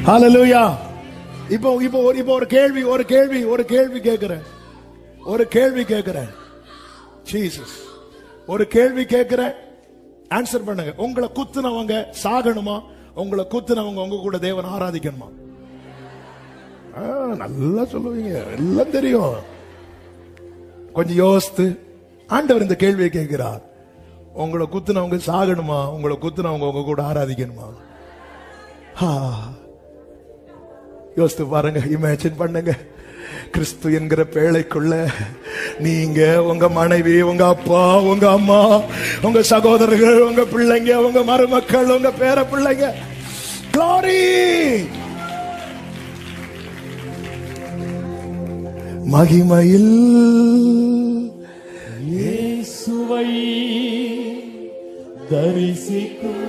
ஹல்லேலூயா. இப்போ இப்போ இப்போ ஒரு கேள்வி கேட்கிறேன். ஜீசஸ், ஒரு கேள்வி கேட்கிறேன், ஆன்சர் பண்ணுங்க. உங்களை குத்துனவங்க சாகணுமா? உங்களை குத்துனவங்க உங்க கூட தேவன் ஆராதிக்கணுமா? நல்லா சொல்லுவீங்க, எல்லாம் தெரியும். கொஞ்சம் யோசித்து ஆண்டவர் இந்த கேள்வியை கேட்கிறார். உங்களை குத்துனவங்க சாகணுமா? உங்களை குத்துனவங்க உங்க கூட ஆராதிக்கணுமா? யோசித்து பாருங்க, இமேஜின் பண்ணுங்க. கிறிஸ்து என்கிற பேழைக்குள்ள நீங்க, உங்க மனைவி, உங்க அப்பா, உங்க அம்மா, உங்க சகோதரர்கள், உங்க பிள்ளைங்க, உங்க மருமக்கள், உங்க பேர பிள்ளைங்க, glory, மகிமையில் இயேசுவை தரிசிக்கும்